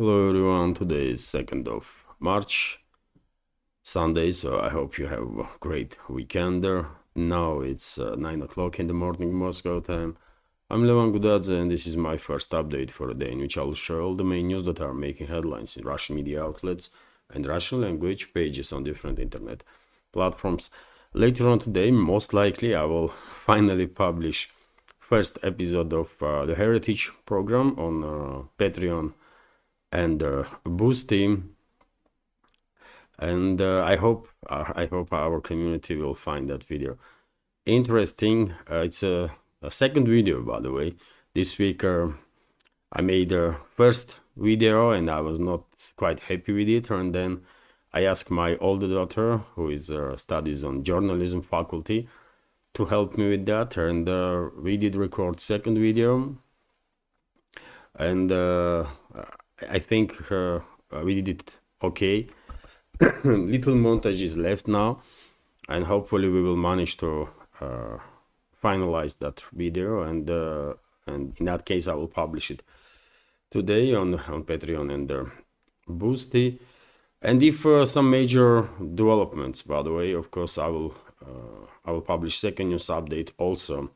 Hello everyone, today is 2nd of March, Sunday, so I hope you have a great weekend there. Now it's 9 o'clock in the morning Moscow time. I'm Levan Gudadze and this is my first update for a day in which I'll share all the main news that are making headlines in Russian media outlets and Russian language pages on different internet platforms. Later on today, most likely, I will finally publish first episode of the Heritage program on Patreon and Boosty, and I hope our community will find that video interesting. It's a second video, by the way. This week I made a first video and I was not quite happy with it, and then I asked my older daughter, who is studies on journalism faculty, to help me with that, and we did record second video, and I think we did it okay. Little montage is left now, and hopefully we will manage to finalize that video, and in that case I will publish it today on Patreon and Boosty. And if some major developments, by the way, of course I will publish second news update also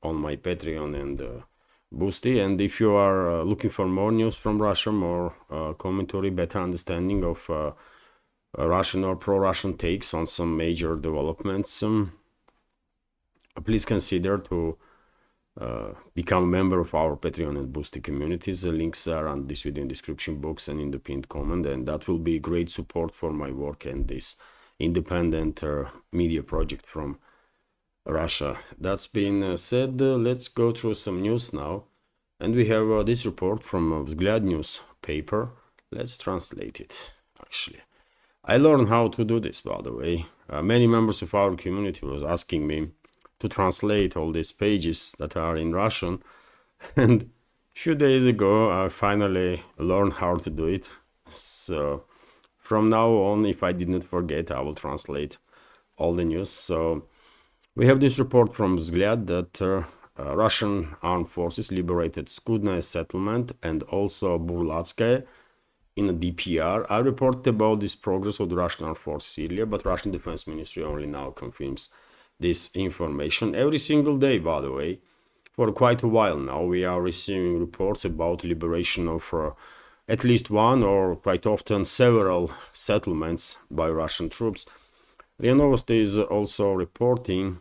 on my Patreon and Boosty. And if you are looking for more news from Russia, more commentary, better understanding of Russian or pro-Russian takes on some major developments, please consider to become a member of our Patreon and Boosty communities. The links are on this video in description box and in the pinned comment, and that will be great support for my work and this independent media project from Russia. That's been said, let's go through some news now. And we have this report from Vzгляд newspaper. Let's translate it, actually. I learned how to do this, by the way. Many members of our community was asking me to translate all these pages that are in Russian. And a few days ago, I finally learned how to do it. So from now on, if I did not forget, I will translate all the news. So we have this report from Vzгляд that Russian armed forces liberated Skudnaya settlement and also Burlatskaya in a DPR. I reported about this progress of the Russian armed forces earlier, but Russian Defense Ministry only now confirms this information. Every single day, by the way, for quite a while now, we are receiving reports about liberation of at least one or quite often several settlements by Russian troops. RIA Novosti is also reporting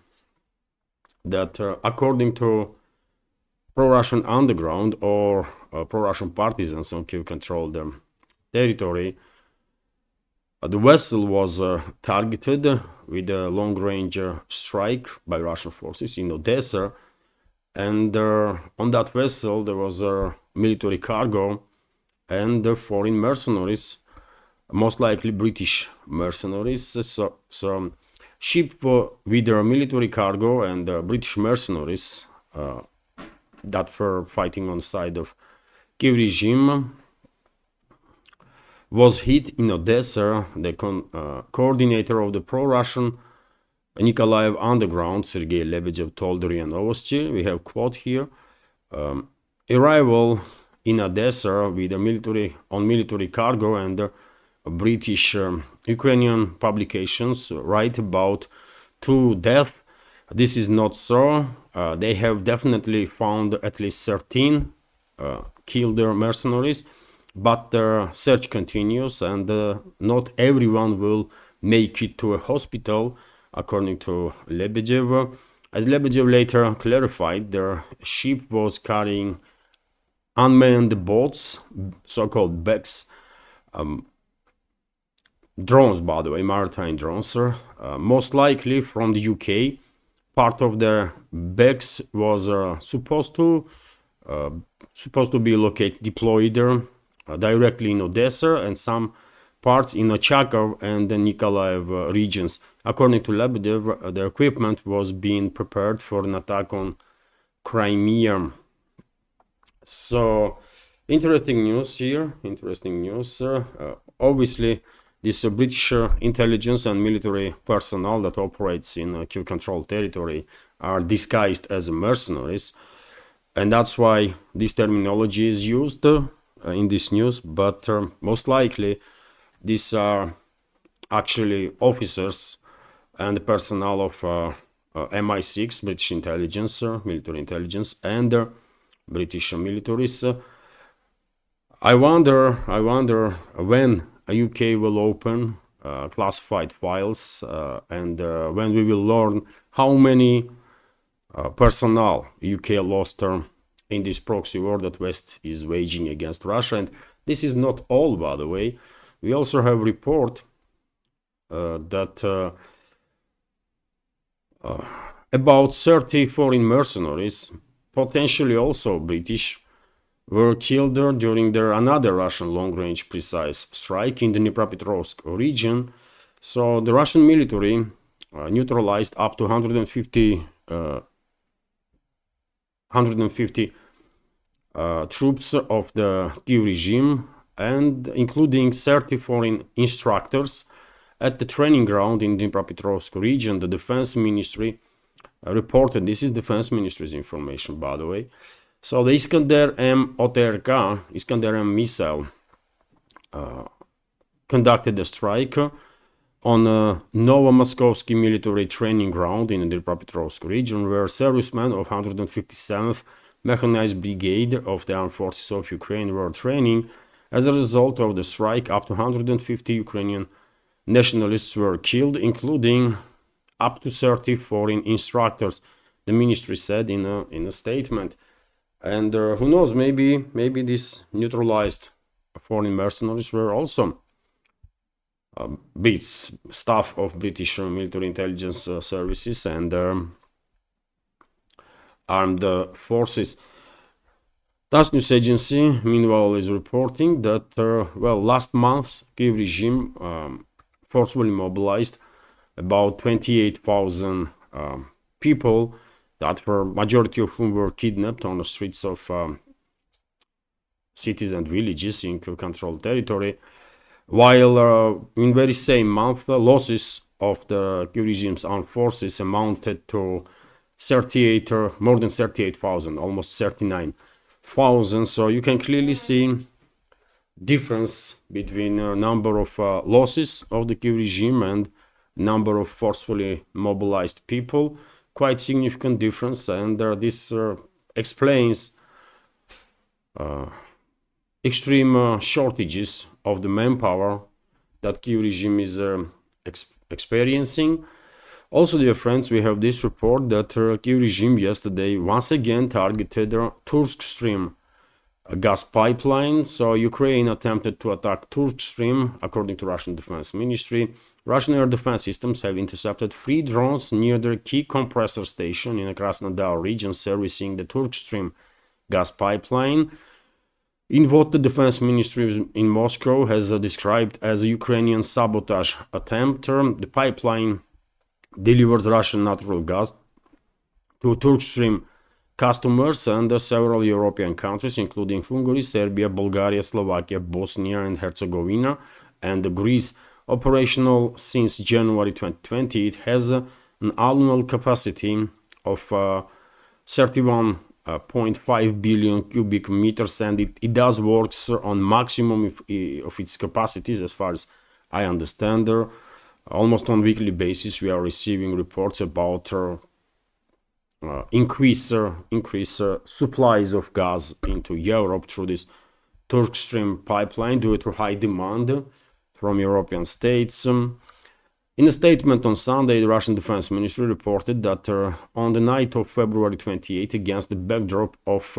that according to pro-Russian underground or pro-Russian partisans on Kiev-controlled territory, the vessel was targeted with a long-range strike by Russian forces in Odessa, and on that vessel there was a military cargo and foreign mercenaries, most likely British mercenaries. So ship with their military cargo and British mercenaries that were fighting on the side of Kiev regime was hit in Odessa. The coordinator of the pro-Russian Nikolaev underground, Sergei Lebedev, told RIA Novosti, we have quote here, arrival in Odessa with a military cargo, and British Ukrainian publications write about 2 deaths. This is not so. They have definitely found at least 13 killed mercenaries, but the search continues, and not everyone will make it to a hospital, according to Lebedev. As Lebedev later clarified, their ship was carrying unmanned boats, so-called BECs, drones, by the way, maritime drones, most likely from the UK. Part of their BECs was supposed to be deployed directly in Odessa, and some parts in Ochakov and the Nikolaev regions. According to Lebedev, the equipment was being prepared for an attack on Crimea. So, interesting news here, obviously, this British intelligence and military personnel that operates in Kiev-controlled territory are disguised as mercenaries, and that's why this terminology is used. in this news, but most likely these are actually officers and personnel of MI6, British intelligence, military intelligence, and British militaries. I wonder when UK will open classified files and when we will learn how many personnel UK lost in this proxy war that West is waging against Russia. And this is not all, by the way. We also have a report that about 30 foreign mercenaries, potentially also British, were killed during another Russian long-range precise strike in the Dnipropetrovsk region. So the Russian military neutralized up to 150 troops of the Kiev regime, and including 30 foreign instructors at the training ground in the Dnipropetrovsk region. The defense ministry reported, this is defense ministry's information, by the way. So the Iskander-M OTRK, Iskander-M missile, conducted a strike on a Novomoskovsky military training ground in the Dnipropetrovsk region, where servicemen of 157th Mechanized Brigade of the Armed Forces of Ukraine were training. As a result of the strike, up to 150 Ukrainian nationalists were killed, including up to 30 foreign instructors, the ministry said in a statement. And who knows, maybe these neutralized foreign mercenaries were also staff of British military intelligence services and armed forces. TASS news agency, meanwhile, is reporting that, last month, Kiev regime forcefully mobilized about 28,000 people, that were majority of whom were kidnapped on the streets of cities and villages in controlled territory, while in very same month, losses of the Kiev regime's armed forces amounted to more than 38,000, almost 39,000. So you can clearly see difference between number of losses of the Kiev regime and number of forcefully mobilized people. Quite significant difference, and this explains extreme shortages of the manpower that Kiev regime is experiencing. Also, dear friends, we have this report that Kiev regime yesterday once again targeted TurkStream gas pipeline. So Ukraine attempted to attack TurkStream, according to Russian Defense Ministry. Russian air defense systems have intercepted 3 drones near their key compressor station in the Krasnodar region servicing the TurkStream gas pipeline, in what the defense ministry in Moscow has described as a Ukrainian sabotage attempt. The pipeline delivers Russian natural gas to TurkStream customers and several European countries, including Hungary, Serbia, Bulgaria, Slovakia, Bosnia and Herzegovina, and Greece. Operational since January 2020, it has an annual capacity of 31.5 billion cubic meters, and it does works on maximum of its capacities, as far as I understand. Almost on weekly basis, we are receiving reports about increase supplies of gas into Europe through this TurkStream pipeline due to high demand from European states. In a statement on Sunday, the Russian Defense Ministry reported that on the night of February 28, against the backdrop of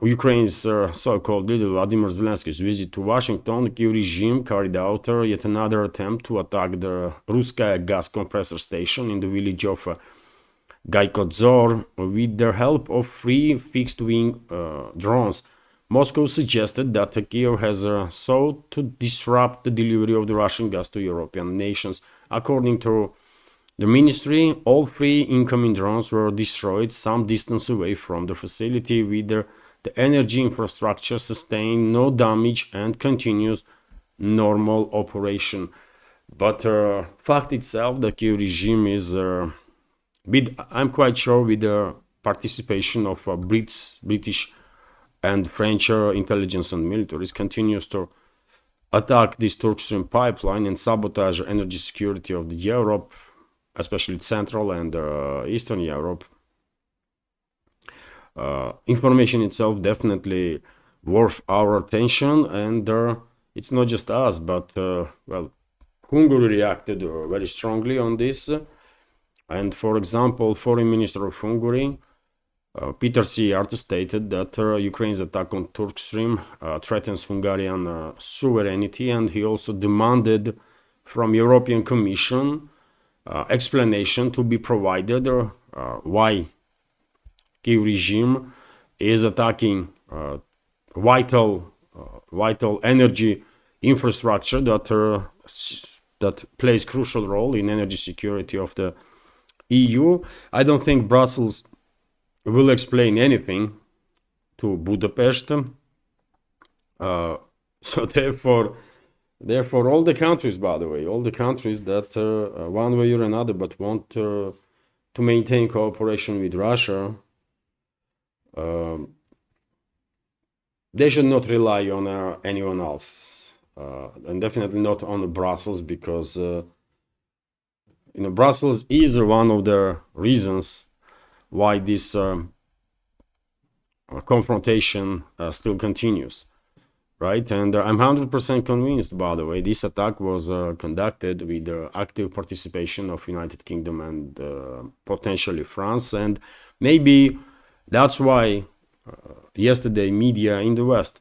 Ukraine's so-called leader Vladimir Zelensky's visit to Washington, the Kiev regime carried out yet another attempt to attack the Ruskaya gas compressor station in the village of Gaikozor with the help of 3 fixed-wing drones. Moscow suggested that Kiev has sought to disrupt the delivery of the Russian gas to European nations. According to the ministry, all 3 incoming drones were destroyed some distance away from the facility, with the energy infrastructure sustained no damage and continues normal operation. But fact itself, the Kiev regime is, I'm quite sure, with the participation of British and French intelligence and militaries continues to attack this TurkStream pipeline and sabotage energy security of the Europe, especially Central and Eastern Europe. Information itself definitely worth our attention, and it's not just us, but well, Hungary reacted very strongly on this. And for example, Foreign Minister of Hungary, Peter Szijjártó, stated that Ukraine's attack on TurkStream threatens Hungarian sovereignty, and he also demanded from European Commission explanation to be provided why Kyiv regime is attacking vital energy infrastructure that plays crucial role in energy security of the EU. I don't think Brussels will explain anything to Budapest. So therefore, all the countries, by the way, all the countries that one way or another but want to maintain cooperation with Russia, they should not rely on anyone else, and definitely not on Brussels, because Brussels is one of the reasons why this confrontation still continues, right? And I'm 100% convinced, by the way, this attack was conducted with the active participation of United Kingdom and potentially France, and maybe that's why yesterday media in the West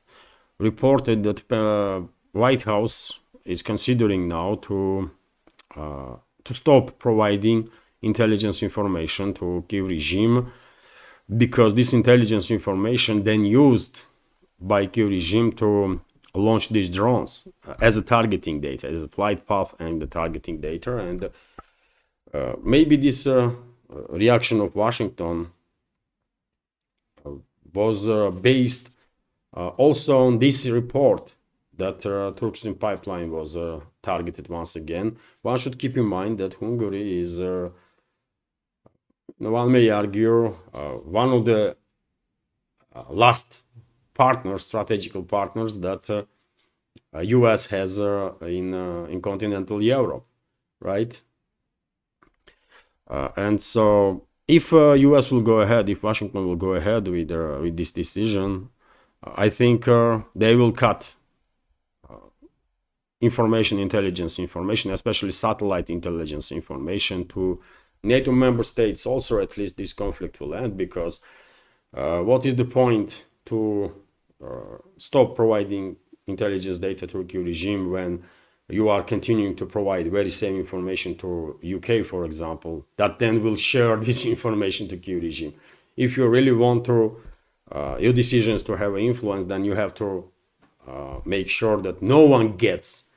reported that White House is considering now to stop providing intelligence information to Kyiv regime, because this intelligence information then used by Kyiv regime to launch these drones as a targeting data, as a flight path and the targeting data. And maybe this reaction of Washington was based also on this report that TurkStream pipeline was targeted once again. One should keep in mind that Hungary is, one may argue, one of the last partners, strategical partners that US has in continental Europe, right? And so if US will go ahead, if Washington will go ahead with this decision, I think they will cut intelligence information, especially satellite intelligence information, to NATO member states. Also, at least this conflict will end, because what is the point to stop providing intelligence data to a Kyiv regime when you are continuing to provide very same information to UK, for example, that then will share this information to Kyiv regime? If you really want to your decisions to have an influence, then you have to make sure that no one gets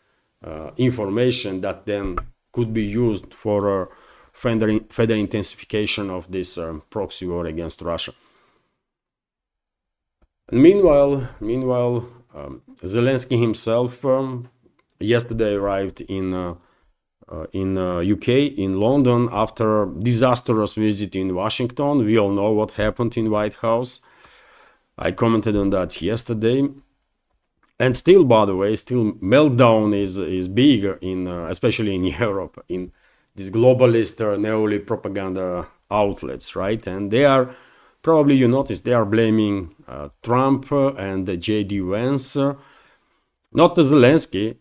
information that then could be used for further intensification of this proxy war against Russia. And meanwhile, Zelensky himself yesterday arrived in UK, in London, after disastrous visit in Washington. We all know what happened in White House. I commented on that yesterday. And still, by the way, meltdown is big in especially in Europe, in these globalist neoliberal propaganda outlets, right? And they are, probably you noticed, they are blaming Trump and J.D. Vance, not the Zelensky,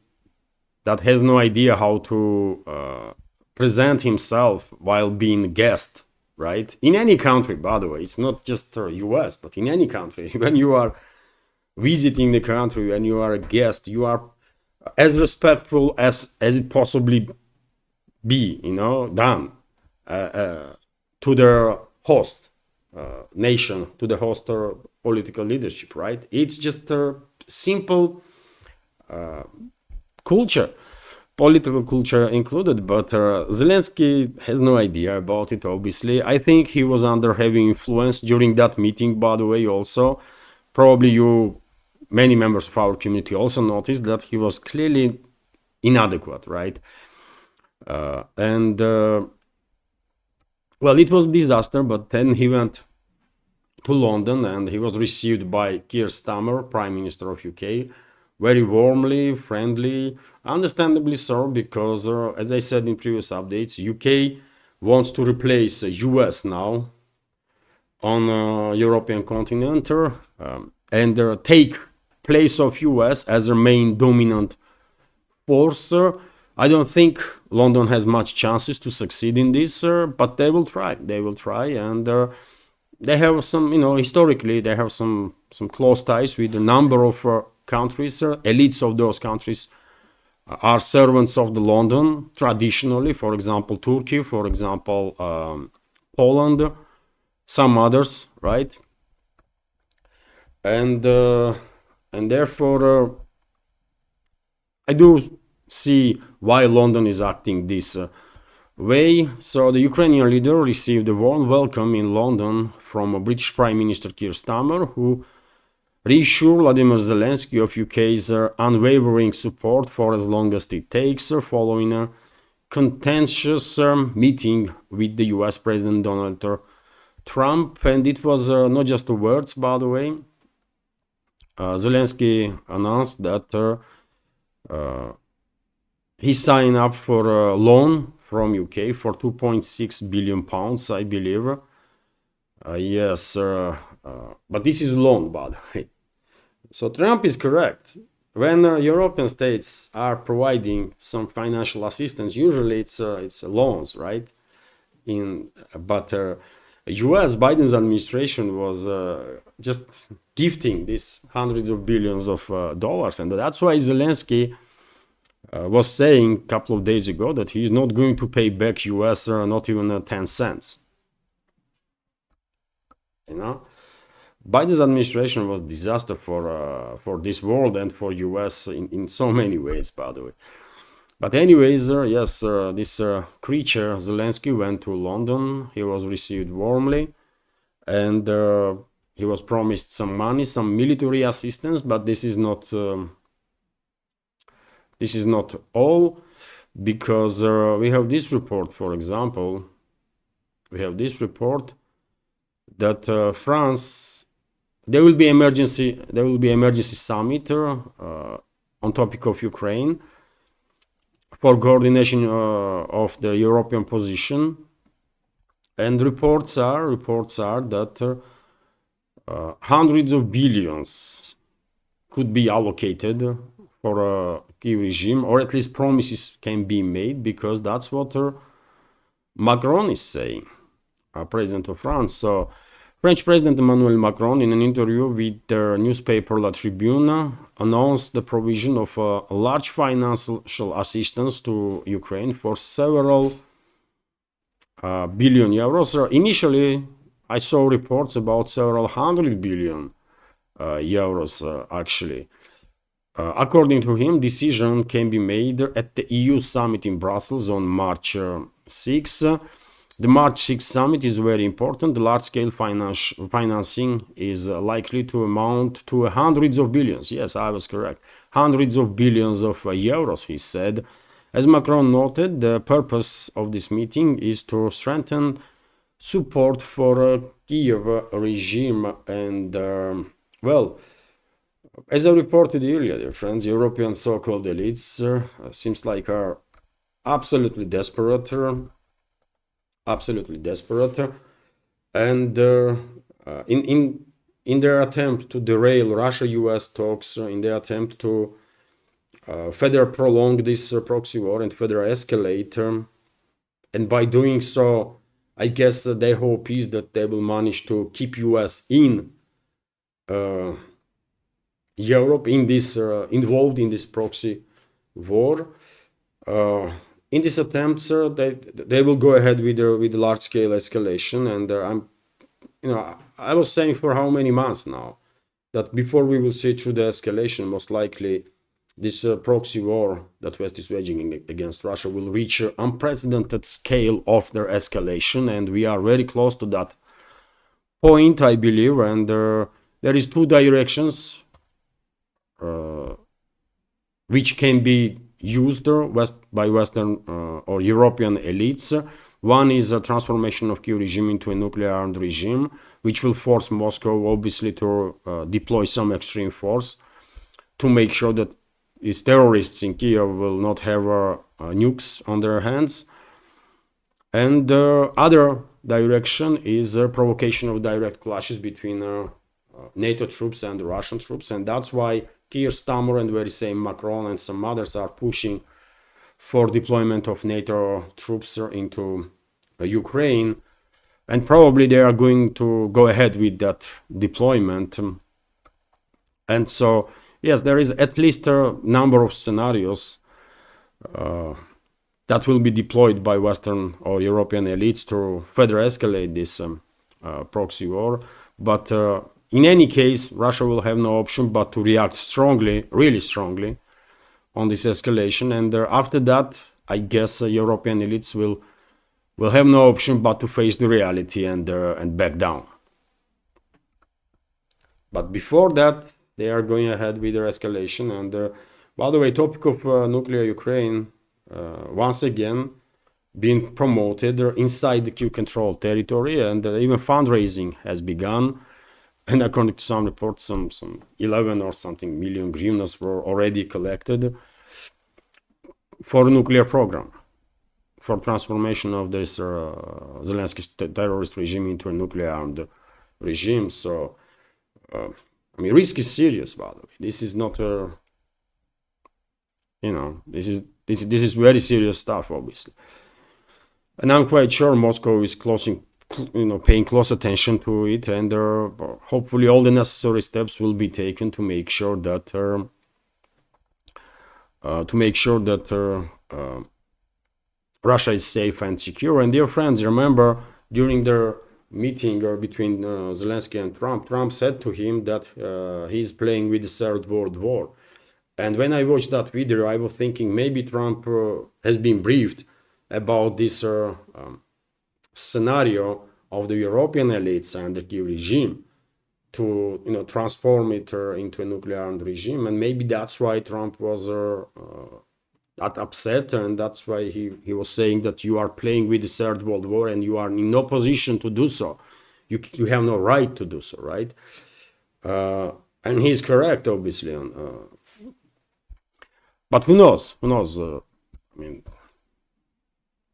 that has no idea how to present himself while being a guest, right? In any country, by the way, it's not just US, but in any country, when you are visiting the country, when you are a guest, you are as respectful as it possibly be, done to the host nation, to the host political leadership, right? It's just a simple culture, political culture included, but Zelensky has no idea about it, obviously. I think he was under heavy influence during that meeting, by the way, also. Probably many members of our community also noticed that he was clearly inadequate, right? Well, it was a disaster, but then he went to London, and he was received by Keir Starmer, Prime Minister of UK, very warmly, friendly, understandably so, because as I said in previous updates, UK wants to replace US now on European continent and take place of US as their main dominant force. I don't think London has much chances to succeed in this, but they will try. They will try, and they have some, historically they have some close ties with a number of countries. Elites of those countries are servants of the London traditionally. For example, Turkey. For example, Poland. Some others, right? And therefore, I do see why London is acting this way. So the Ukrainian leader received a warm welcome in London from British Prime Minister Keir Starmer, who reassured Vladimir Zelensky of UK's unwavering support for as long as it takes, following a contentious meeting with the US President Donald Trump. And it was not just words, by the way. Zelensky announced that he signed up for a loan from UK for 2.6 billion pounds, I believe. Yes, but this is loan, by the way. So Trump is correct. When European states are providing some financial assistance, usually it's loans, right? But US Biden's administration was just gifting these hundreds of billions of dollars, and that's why Zelensky was saying a couple of days ago that he's not going to pay back US not even 10 cents. Biden's administration was disaster for this world and for US in so many ways, by the way. But anyways, yes, this creature, Zelensky, went to London. He was received warmly, and he was promised some money, some military assistance, but this is not all, because we have this report, for example. We have this report that France, there will be emergency summit on topic of Ukraine for coordination of the European position, and reports are that hundreds of billions could be allocated for a key regime, or at least promises can be made, because that's what Macron is saying, President of France. So French President Emmanuel Macron, in an interview with the newspaper La Tribune, announced the provision of a large financial assistance to Ukraine for several billion euros. Initially, I saw reports about several hundred billion euros, actually. According to him, decision can be made at the EU summit in Brussels on March 6. The March 6 summit is very important. The large-scale financing is likely to amount to hundreds of billions. Yes, I was correct. Hundreds of billions of euros, he said. As Macron noted, the purpose of this meeting is to strengthen support for a Kiev regime. And, well, as I reported earlier, dear friends, European so-called elites seems like are absolutely desperate. And in their attempt to derail Russia-US talks, in their attempt to further prolong this proxy war and further escalate, and by doing so, I guess their hope is that they will manage to keep US in Europe, in this involved in this proxy war. In this attempt, they will go ahead with the large-scale escalation, and I was saying for how many months now that before we will see through the escalation, most likely this proxy war that West is waging against Russia will reach an unprecedented scale of their escalation, and we are very close to that point, I believe. And there is two directions which can be used by Western or European elites. One is a transformation of Kyiv regime into a nuclear-armed regime, which will force Moscow, obviously, to deploy some extreme force to make sure that its terrorists in Kyiv will not have nukes on their hands. And the other direction is a provocation of direct clashes between NATO troops and Russian troops. And that's why Keir Starmer and very same Macron and some others are pushing for deployment of NATO troops into Ukraine. And probably they are going to go ahead with that deployment. And so, yes, there is at least a number of scenarios that will be deployed by Western or European elites to further escalate this proxy war. But in any case, Russia will have no option but to react strongly, really strongly, on this escalation. And after that, I guess European elites will have no option but to face the reality and back down. But before that, they are going ahead with their escalation. And by the way, topic of nuclear Ukraine, once again, being promoted inside the Q-control territory, and even fundraising has begun. And according to some reports, some 11 or something million hryvnias were already collected for a nuclear program, for transformation of this Zelensky terrorist regime into a nuclear-armed regime. So, I mean, risk is serious, by the way. This is not a, this is very serious stuff, obviously. And I'm quite sure Moscow is paying close attention to it, and hopefully all the necessary steps will be taken to make sure that Russia is safe and secure. And dear friends, remember during the meeting between Zelensky and Trump said to him that he's playing with the Third World War. And when I watched that video, I was thinking maybe Trump has been briefed about this scenario of the European elites and the Kyiv regime to transform it into a nuclear-armed regime. And maybe that's why Trump was that upset, and that's why he was saying that you are playing with the Third World War and you are in no position to do so. You have no right to do so, right? And he's correct, obviously. But who knows? Who knows? I mean,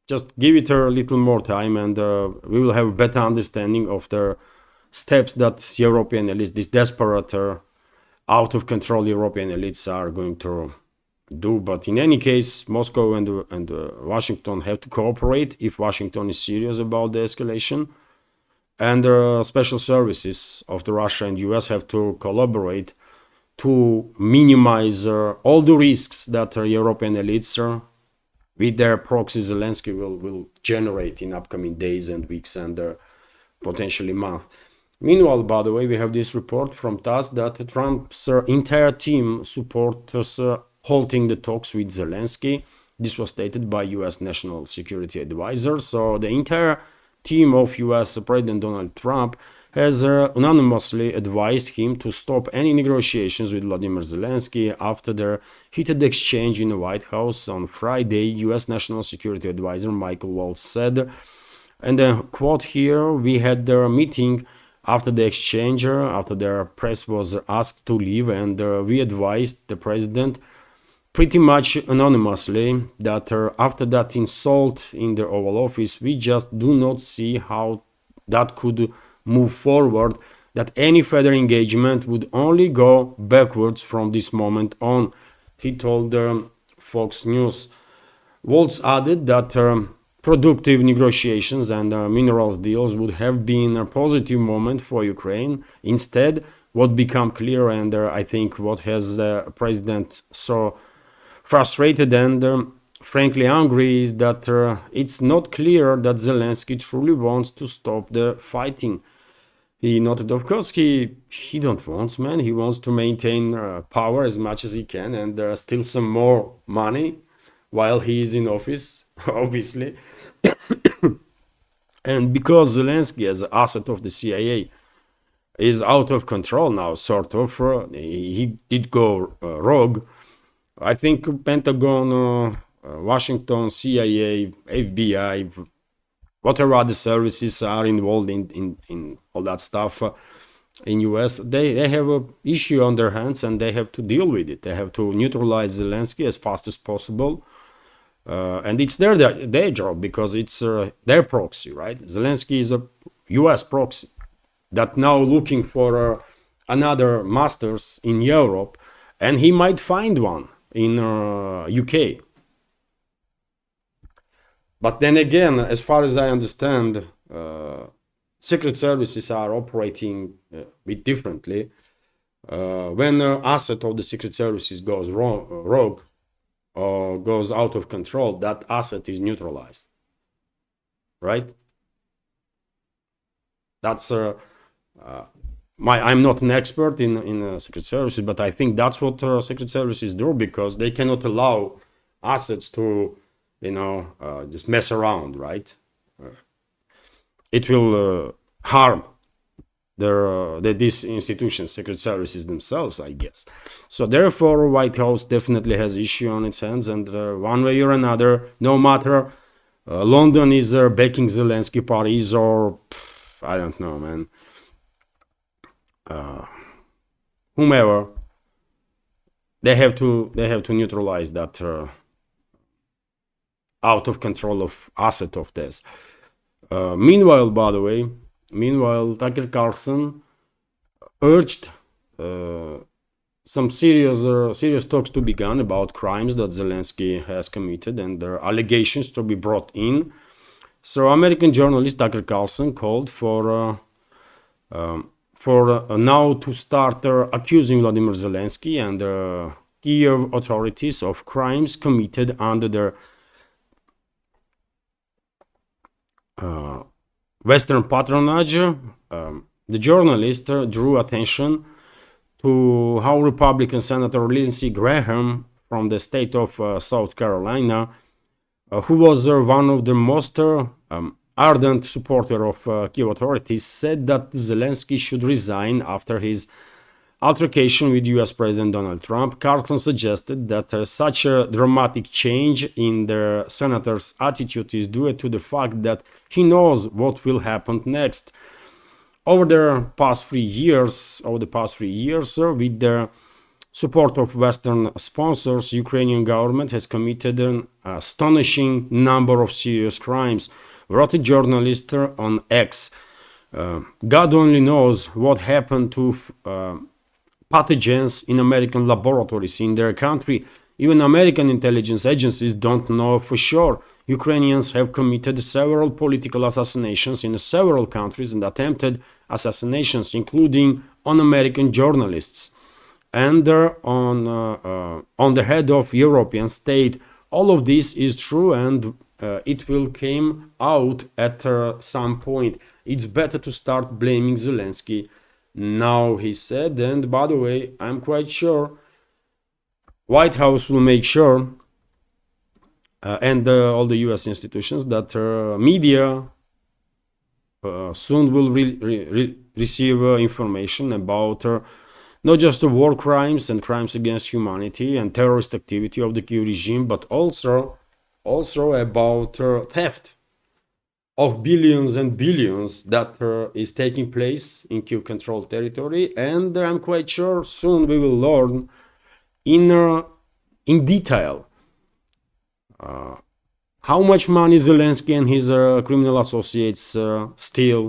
just give it a little more time, and we will have a better understanding of the steps that European elites, these desperate, out of control European elites, are going to do. But in any case, Moscow and Washington have to cooperate if Washington is serious about the escalation, and special services of the Russia and US have to collaborate to minimize all the risks that European elites with their proxy Zelensky will generate in upcoming days and weeks and potentially months. Meanwhile, by the way, we have this report from TASS that Trump's entire team supports halting the talks with Zelensky. This was stated by US National Security Advisor. So the entire team of US President Donald Trump has unanimously advised him to stop any negotiations with Vladimir Zelensky after their heated exchange in the White House on Friday. US National Security Advisor Michael Waltz said, and then quote here, we had their meeting after the exchange, after their press was asked to leave, and we advised the president pretty much anonymously that after that insult in the Oval Office, we just do not see how that could move forward, that any further engagement would only go backwards from this moment on, he told Fox News. Waltz added that productive negotiations and minerals deals would have been a positive moment for Ukraine. Instead, what became clear, and I think what has the president so frustrated and frankly angry, is that it's not clear that Zelensky truly wants to stop the fighting. He noted, of course, he don't want, man. He wants to maintain power as much as he can and steal some more money while he is in office, obviously. And because Zelensky, as an asset of the CIA, is out of control now, sort of, he did go rogue. I think Pentagon, Washington, CIA, FBI, whatever other services are involved in all that stuff in US, they have a issue on their hands and they have to deal with it. They have to neutralize Zelensky as fast as possible. And it's their job, because it's their proxy, right? Zelensky is a US proxy that now looking for another masters in Europe, and he might find one in UK. But then again, as far as I understand, secret services are operating a bit differently. When an asset of the secret services goes rogue or goes out of control, that asset is neutralized, right? That's I'm not an expert in secret services, but I think that's what secret services do, because they cannot allow assets to, just mess around, right? It will harm these institutions, secret services themselves, I guess. So therefore, White House definitely has issue on its hands, and one way or another, no matter London is backing Zelensky, Paris, or I don't know, man, whomever, they have to neutralize that out of control of asset of this. Meanwhile, by the way, Tucker Carlson urged some serious talks to begin about crimes that Zelensky has committed and their allegations to be brought in. So American journalist Tucker Carlson called for now to start accusing Vladimir Zelensky and Kiev authorities of crimes committed under their Western patronage. The journalist drew attention to how Republican Senator Lindsey Graham from the state of South Carolina, who was one of the most ardent supporter of Kiev authorities, said that Zelensky should resign after his altercation with US President Donald Trump. Carlson suggested that such a dramatic change in the senator's attitude is due to the fact that he knows what will happen next. Over the past 3 years, with the support of Western sponsors, Ukrainian government has committed an astonishing number of serious crimes, wrote a journalist on X. God only knows what happened to pathogens in American laboratories in their country. Even American intelligence agencies don't know for sure. Ukrainians have committed several political assassinations in several countries and attempted assassinations, including on American journalists and on the head of European state. All of this is true, and it will come out at some point. It's better to start blaming Zelensky now, he said. And by the way, I'm quite sure White House will make sure and all the US institutions that media soon will receive information about not just the war crimes and crimes against humanity and terrorist activity of the Kyiv regime, but also about theft of billions and billions that is taking place in Kyiv controlled territory. And I'm quite sure soon we will learn in detail how much money Zelensky and his criminal associates steal,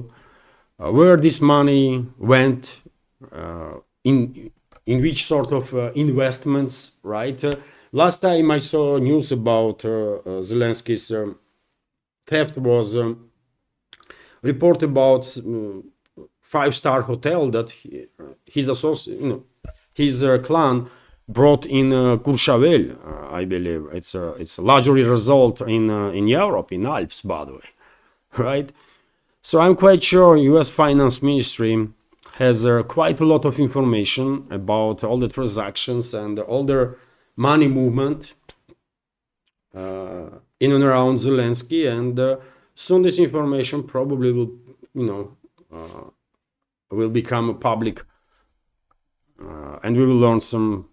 where this money went, in which sort of investments, right? Last time I saw news about Zelensky's theft was report about 5-star hotel that his associate, his clan brought in Courchevel, I believe. It's a luxury resort in Europe, in Alps, by the way, right? So I'm quite sure U.S. Finance Ministry has quite a lot of information about all the transactions and all their money movement in and around Zelensky, and soon this information probably will, will become public, and we will learn some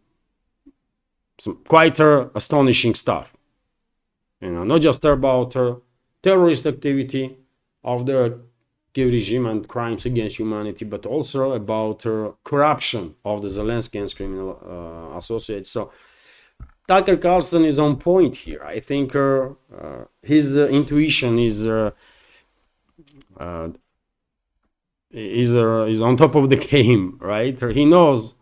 quite astonishing stuff. Not just about terrorist activity, of the Kiev regime and crimes against humanity, but also about corruption of the Zelensky and his criminal associates. So Tucker Carlson is on point here. I think his intuition is on top of the game, right? He knows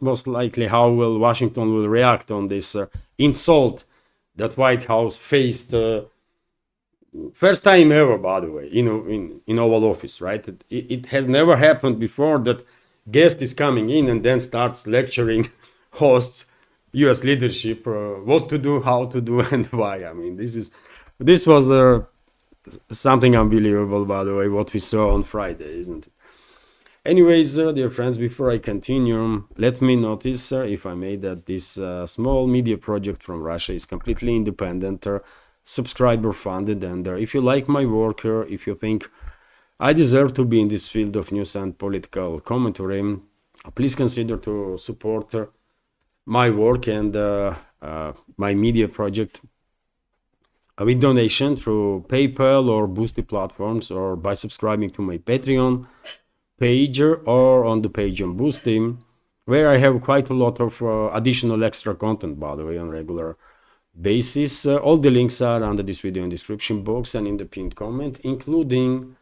most likely how Washington will react on this insult that White House faced. First time ever, by the way, in Oval Office, right? It has never happened before that guest is coming in and then starts lecturing hosts, U.S. leadership, what to do, how to do, and why. I mean, this was something unbelievable, by the way, what we saw on Friday, isn't it? Anyways, dear friends, before I continue, let me notice, if I may, that this small media project from Russia is completely independent, subscriber funded, and if you like my work, if you think I deserve to be in this field of news and political commentary, please consider to support my work and my media project with donation through PayPal or Boosty platforms, or by subscribing to my Patreon page or on the page on Boosty, where I have quite a lot of additional extra content, by the way, on regular basis. All the links are under this video in description box and in the pinned comment, including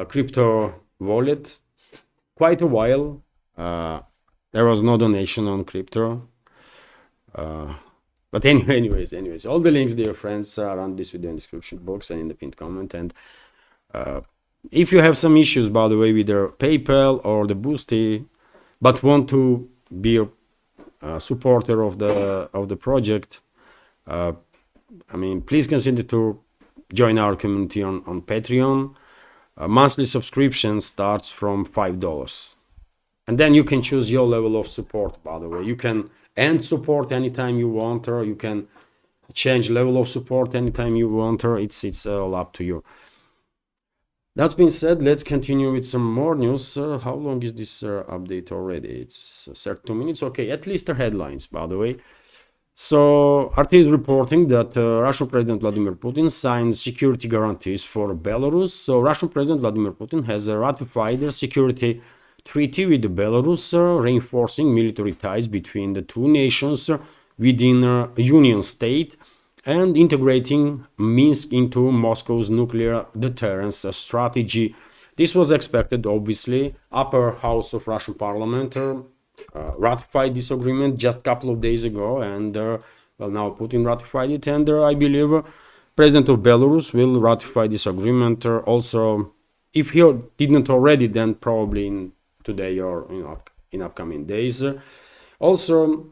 crypto wallet. Quite a while there was no donation on crypto, but anyways, all the links, dear friends, are on this video in description box and in the pinned comment. And if you have some issues, by the way, with the PayPal or the Boosty, but want to be a supporter of the project, I mean, please consider to join our community on Patreon. Monthly subscription starts from $5, and then you can choose your level of support. By the way, you can end support anytime you want, or you can change level of support anytime you want, or it's all up to you. That being said, let's continue with some more news. How long is this update already? It's 32 minutes. Okay, at least the headlines, by the way. So RT is reporting that Russian President Vladimir Putin signed security guarantees for Belarus. So Russian President Vladimir Putin has ratified a security treaty with Belarus, reinforcing military ties between the two nations within a union state and integrating Minsk into Moscow's nuclear deterrence strategy. This was expected, obviously. Upper house of Russian parliament ratified this agreement just a couple of days ago, and well, now Putin ratified it, and I believe President of Belarus will ratify this agreement also. If he didn't already, then probably in today or in upcoming days. Also,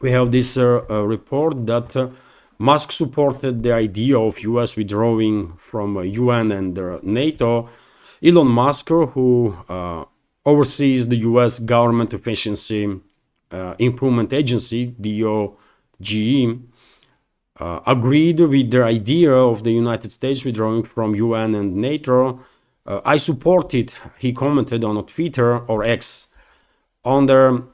we have this report that Musk supported the idea of US withdrawing from UN and NATO. Elon Musk, who oversees the US Government Efficiency Improvement Agency, DOGE, agreed with the idea of the United States withdrawing from UN and NATO. I support it, he commented on Twitter or X, on the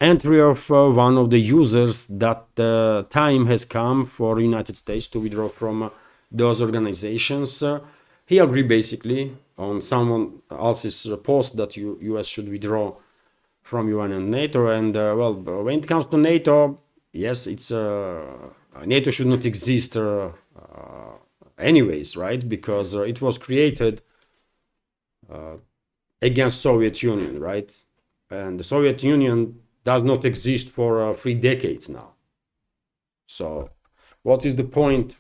entry of one of the users that the time has come for United States to withdraw from those organizations. He agreed basically on someone else's post that US should withdraw from UN and NATO. And well, when it comes to NATO, yes, it's NATO should not exist anyways, right? Because it was created against Soviet Union, right? And the Soviet Union does not exist for 3 decades now. So what is the point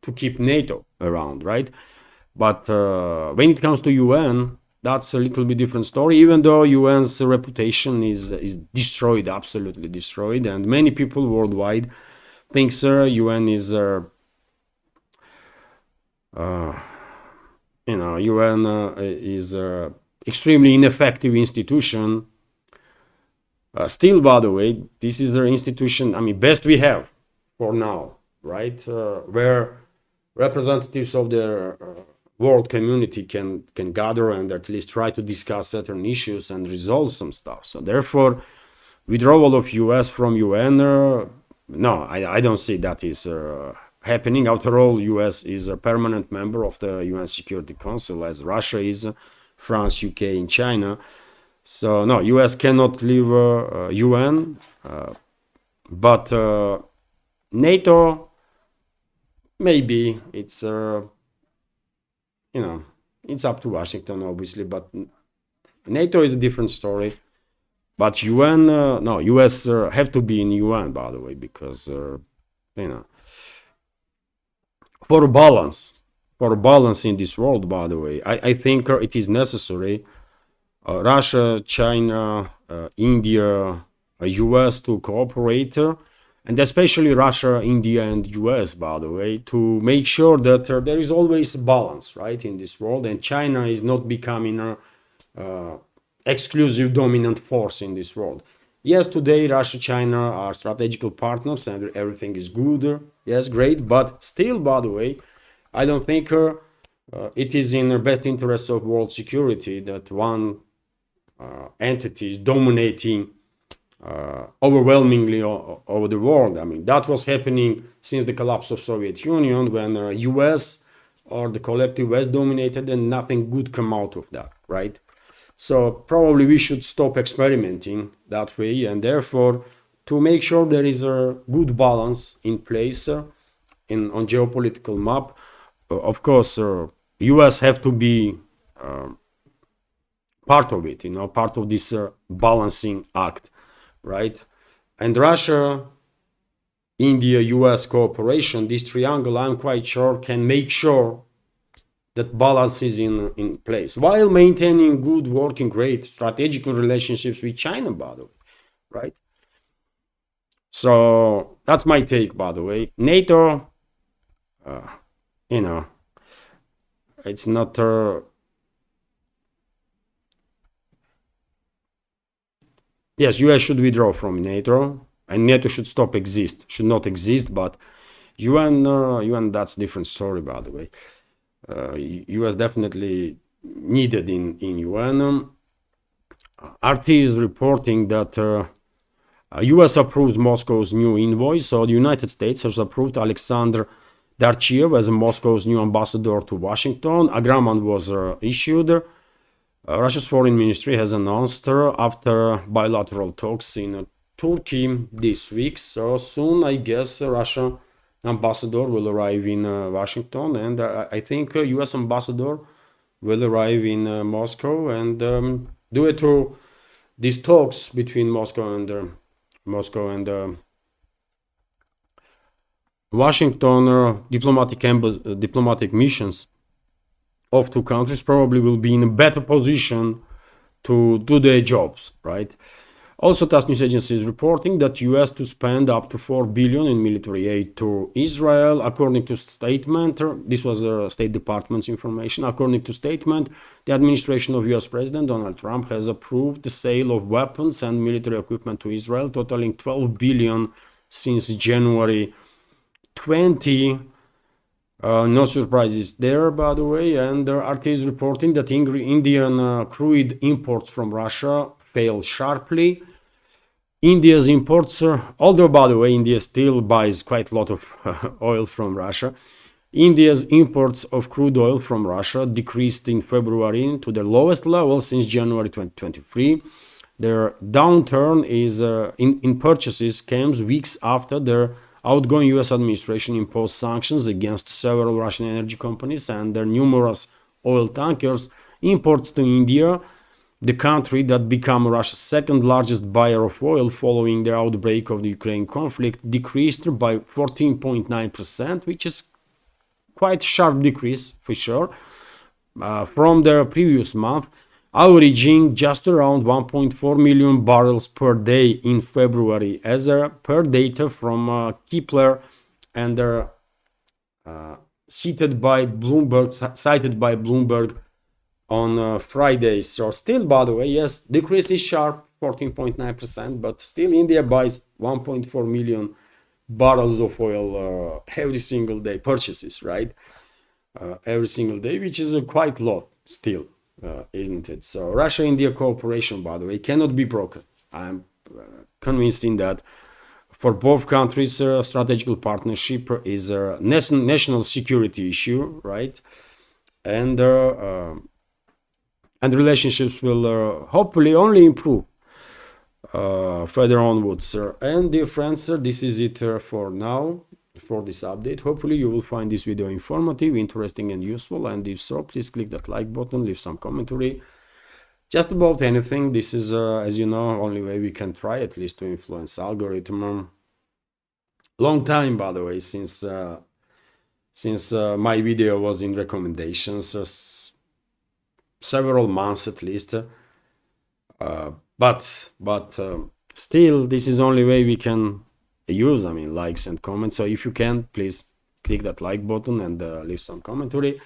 to keep NATO around, right? But when it comes to UN, that's a little bit different story, even though UN's reputation is destroyed, absolutely destroyed, and many people worldwide think UN is UN is extremely ineffective institution. Still, by the way, this is the institution, I mean, best we have for now, right? Where representatives of the world community can gather and at least try to discuss certain issues and resolve some stuff. So therefore, withdrawal of US from UN, no, I don't see that is happening. After all, US is a permanent member of the UN Security Council, as Russia is, France, UK, and China. So no, US cannot leave UN, but NATO, maybe it's it's up to Washington, obviously, but NATO is a different story. But UN, no, US have to be in UN, by the way, because for balance in this world, by the way, I think it is necessary Russia, China, India, US to cooperate, and especially Russia, India, and US, by the way, to make sure that there is always balance, right, in this world, and China is not becoming a exclusive dominant force in this world. Yes, today Russia, China are strategical partners and everything is good. Yes, great, but still, by the way, I don't think it is in the best interest of world security that one entity is dominating overwhelmingly over the world. I mean, that was happening since the collapse of Soviet Union, when US or the collective West dominated and nothing good come out of that, right? So probably we should stop experimenting that way, and therefore to make sure there is a good balance in place on geopolitical map. Of course, US have to be part of it, part of this balancing act, right? And Russia, India, US cooperation, this triangle, I'm quite sure, can make sure that balance is in place while maintaining good working, great strategical relationships with China, by the way, right? So that's my take, by the way. NATO, it's not yes, US should withdraw from NATO, and NATO should should not exist, but UN, that's different story, by the way. US definitely needed in UN. RT is reporting that US approved Moscow's new envoy, so the United States has approved Alexander Darchiev as Moscow's new ambassador to Washington. Agreement was issued. Russia's foreign ministry has announced after bilateral talks in Turkey this week. So soon, I guess, Russia ambassador will arrive in Washington, and I think US ambassador will arrive in Moscow, and due to these talks between Moscow and Washington, diplomatic missions of two countries probably will be in a better position to do their jobs, right? Also, TASS news agency is reporting that US to spend up to $4 billion in military aid to Israel. According to statement, this was the State Department's information. According to statement, the administration of US President Donald Trump has approved the sale of weapons and military equipment to Israel, totaling $12 billion since January 20. No surprises there, by the way. And RT is reporting that Indian crude imports from Russia fell sharply. India's imports, although, by the way, India still buys quite a lot of oil from Russia. India's imports of crude oil from Russia decreased in February to the lowest level since January 2023. Their downturn is in purchases comes weeks after their outgoing US administration imposed sanctions against several Russian energy companies and their numerous oil tankers. Imports to India, the country that became Russia's second largest buyer of oil following the outbreak of the Ukraine conflict, decreased by 14.9%, which is quite sharp decrease for sure, from the previous month, averaging just around 1.4 million barrels per day in February, as per data from Kepler and cited by Bloomberg on Friday. So still, by the way, yes, decrease is sharp, 14.9%, but still India buys 1.4 million barrels of oil every single day, purchases, right? Every single day, which is quite a lot still, isn't it? So Russia-India cooperation, by the way, cannot be broken. I'm convinced in that. for both countries, strategical partnership is a national security issue, right? And relationships will hopefully only improve further onwards. And dear friends, this is it for now, for this update. Hopefully you will find this video informative, interesting and useful, and if so, please click that like button, leave some commentary just about anything. This is as you know, only way we can try at least to influence algorithm. Long time, by the way, since my video was in recommendations, several months at least. But still, this is only way we can use, I mean, likes and comments. So if you can, please click that like button and leave some commentary.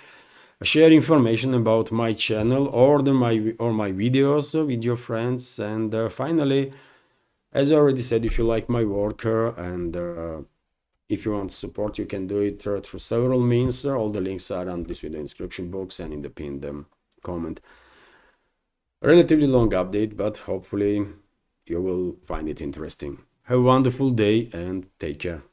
Share information about my channel or my videos with your friends. And finally, as I already said, if you like my work and if you want support, you can do it through several means. All the links are on this video description box and in the pinned comment. Relatively long update, but hopefully you will find it interesting. Have a wonderful day and take care.